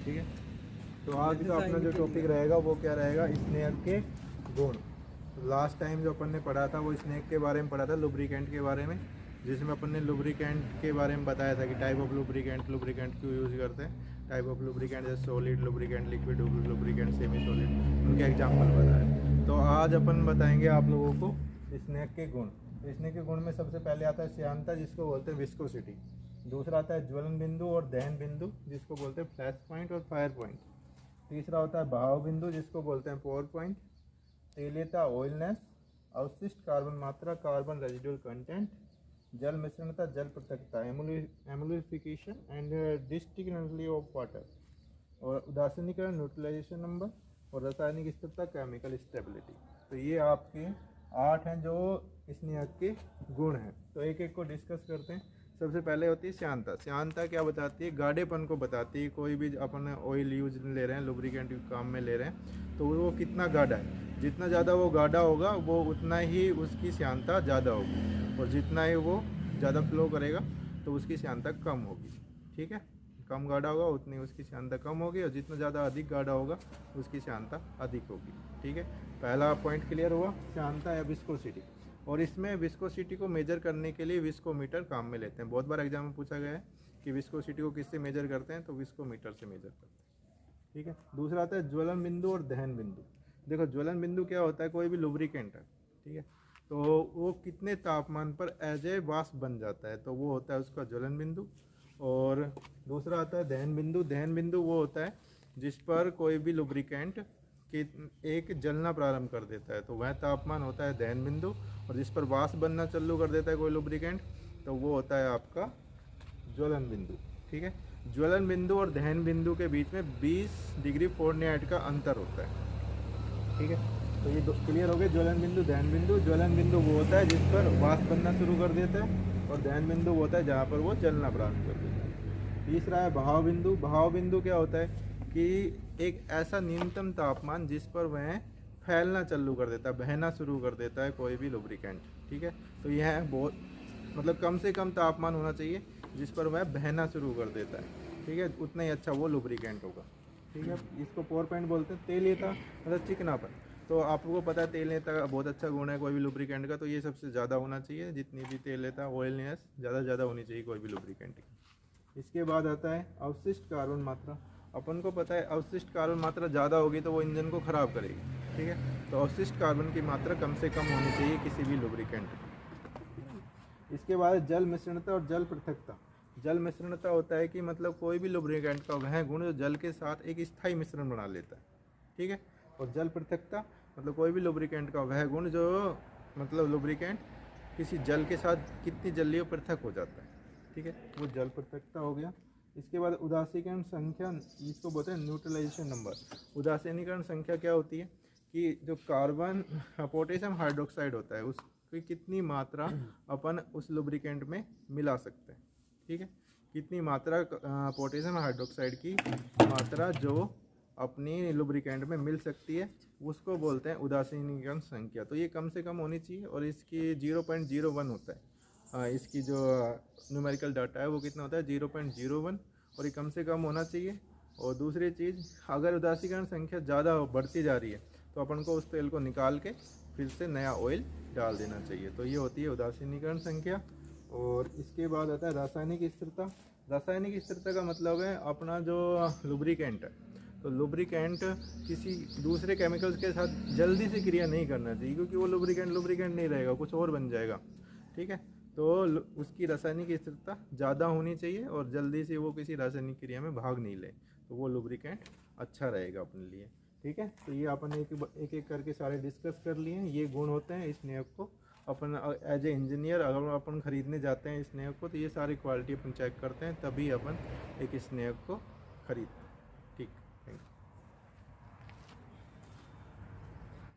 ठीक है। तो आज का अपना जो टॉपिक रहेगा वो क्या रहेगा, स्नेक के गुण। लास्ट टाइम जो अपन ने पढ़ा था वो स्नेक के बारे में पढ़ा था, लुब्रिकेंट के बारे में, जिसमें अपन ने लुब्रिकेंट के बारे में बताया था कि टाइप ऑफ लुब्रिकेंट क्यों यूज़ करते हैं, टाइप ऑफ लुब्रिकेंट जैसे solid lubricant, liquid lubricant, semi solid, उनके एग्जाम्पल बताए। तो आज अपन बताएंगे आप लोगों को स्नेक के गुण। स्नेक के गुण में सबसे पहले आता है श्यानता, जिसको बोलते हैं विस्कोसिटी। दूसरा आता है ज्वलन बिंदु और दहन बिंदु, जिसको बोलते हैं फ्लैश पॉइंट और फायर पॉइंट। तीसरा होता है बहाव बिंदु, जिसको बोलते हैं पोर पॉइंट। तेलियता ऑयलनेस, अवशिष्ट कार्बन मात्रा कार्बन रेजिडुअल कंटेंट, जल मिश्रणता जल पृथकता एमुलिफिकेशन एंड डिस्टिंक्शनली ऑफ वाटर, और उदासीनीकरण न्यूट्रलाइजेशन नंबर, और रासायनिक स्थिरता केमिकल स्टेबिलिटी। तो ये आपके 8 हैं जो स्नेक के गुण हैं। तो एक एक को डिस्कस करते हैं। सबसे पहले होती है श्यानता। श्यानता क्या बताती है, गाढ़ेपन को बताती है। कोई भी अपन ऑयल यूज ले रहे हैं, लुब्रिकेंट काम में ले रहे हैं, तो वो कितना गाढ़ा है। जितना ज़्यादा वो गाढ़ा होगा वो उतना ही उसकी श्यानता ज़्यादा होगी, और जितना ही वो ज़्यादा फ्लो करेगा तो उसकी श्यानता कम होगी। ठीक है, कम गाढ़ा होगा उतनी उसकी श्यानता कम होगी, और जितना ज़्यादा अधिक गाढ़ा होगा उसकी श्यानता अधिक होगी। ठीक है, पहला पॉइंट क्लियर हुआ, श्यानता या विस्कोसिटी। और इसमें विस्कोसिटी को मेजर करने के लिए विस्कोमीटर काम में लेते हैं। बहुत बार एग्जाम में पूछा गया है कि विस्कोसिटी को किससे मेजर करते हैं, तो विस्कोमीटर से मेजर करते हैं। ठीक है, दूसरा आता है ज्वलन बिंदु और दहन बिंदु। देखो ज्वलन बिंदु क्या होता है, कोई भी लुब्रिकेंट है, ठीक है, तो वो कितने तापमान पर एज ए वाष्प बन जाता है, तो वो होता है उसका ज्वलन बिंदु। और दूसरा आता है दहन बिंदु। दहन बिंदु वो होता है जिस पर कोई भी लुब्रिकेंट कि एक जलना प्रारंभ कर देता है, तो वह तापमान होता है दहन बिंदु। और जिस पर वाष्प बनना चालू कर देता है कोई लुब्रिकेंट, तो वो होता है आपका ज्वलन बिंदु। ठीक है, ज्वलन बिंदु और दहन बिंदु के बीच में 20 डिग्री फ़ारेनहाइट का अंतर होता है। ठीक है, तो ये क्लियर हो गए, ज्वलन बिंदु दहन बिंदु। ज्वलन बिंदु वो होता है जिस पर वाष्प बनना शुरू कर देता है, और दहन बिंदु वो होता है जहाँ पर वो जलना प्रारंभ कर देता है। तीसरा है बहाव बिंदु। बहाव बिंदु क्या होता है कि एक ऐसा न्यूनतम तापमान जिस पर वह फैलना चालू कर देता है, बहना शुरू कर देता है कोई भी लुब्रिकेंट। ठीक है, तो यह बहुत मतलब कम से कम तापमान होना चाहिए जिस पर वह बहना शुरू कर देता है। ठीक है, उतना ही अच्छा वो लुब्रिकेंट होगा। ठीक है, इसको पोर पॉइंट बोलते हैं। तेलियता मतलब चिकनापन। तो आपको पता है तेलियता का बहुत अच्छा गुण है कोई भी लुब्रिकेंट का, तो ये सबसे ज़्यादा होना चाहिए। जितनी भी तेलियता ऑयलनेस ज़्यादा होनी चाहिए कोई भी लुब्रिकेंट की। इसके बाद आता है अवशिष्ट कार्बन मात्रा। अपन को पता है अवशिष्ट कार्बन मात्रा ज़्यादा होगी तो वो इंजन को ख़राब करेगी। ठीक है, तो अवशिष्ट कार्बन की मात्रा कम से कम होनी चाहिए किसी भी लुब्रिकेंट की। इसके बाद जल मिश्रणता और जल पृथकता। जल मिश्रणता होता है कि मतलब कोई भी लुब्रिकेंट का वह गुण जो जल के साथ एक स्थायी मिश्रण बना लेता है। ठीक है, और जल पृथकता मतलब कोई भी लुब्रिकेंट का वह गुण जो मतलब लुब्रिकेंट किसी जल के साथ कितनी जल्दी वो पृथक हो जाता है। ठीक है, वो जल पृथकता हो गया। इसके बाद उदासीकरण संख्या, इसको बोलते हैं न्यूट्रलाइजेशन नंबर। उदासीनीकरण संख्या क्या होती है कि जो कार्बन पोटेशियम हाइड्रोक्साइड होता है उसकी कितनी मात्रा अपन उस लुब्रिकेंट में मिला सकते हैं। ठीक है, कितनी मात्रा पोटेशियम हाइड्रोक्साइड की मात्रा जो अपनी लुब्रिकेंट में मिल सकती है उसको बोलते हैं उदासीनीकरण संख्या। तो ये कम से कम होनी चाहिए, और इसकी 0.01 होता है। इसकी जो न्यूमेरिकल डाटा है वो कितना होता है 0.01, और ये कम से कम होना चाहिए। और दूसरी चीज़, अगर उदासीकरण संख्या ज़्यादा बढ़ती जा रही है तो अपन को उस तेल को निकाल के फिर से नया ऑयल डाल देना चाहिए। तो ये होती है उदासीनीकरण संख्या। और इसके बाद आता है रासायनिक स्थिरता। रासायनिक स्थिरता का मतलब है अपना जो लुब्रिकेंट है, तो लुब्रिकेंट किसी दूसरे केमिकल्स के साथ जल्दी से क्रिया नहीं करना चाहिए, क्योंकि वो लुब्रिकेंट नहीं रहेगा, कुछ और बन जाएगा। ठीक है, तो उसकी रासायनिक स्थिरता ज़्यादा होनी चाहिए, और जल्दी से वो किसी रासायनिक क्रिया में भाग नहीं ले, तो वो लुब्रिकेंट अच्छा रहेगा अपने लिए। ठीक है, तो ये अपन एक एक करके सारे डिस्कस कर लिए हैं। ये गुण होते हैं स्नेक को अपन एज ए इंजीनियर अगर अपन ख़रीदने जाते हैं स्नेक को, तो ये सारी क्वालिटी अपन चेक करते हैं, तभी अपन एक स्नेक को खरीदते हैं।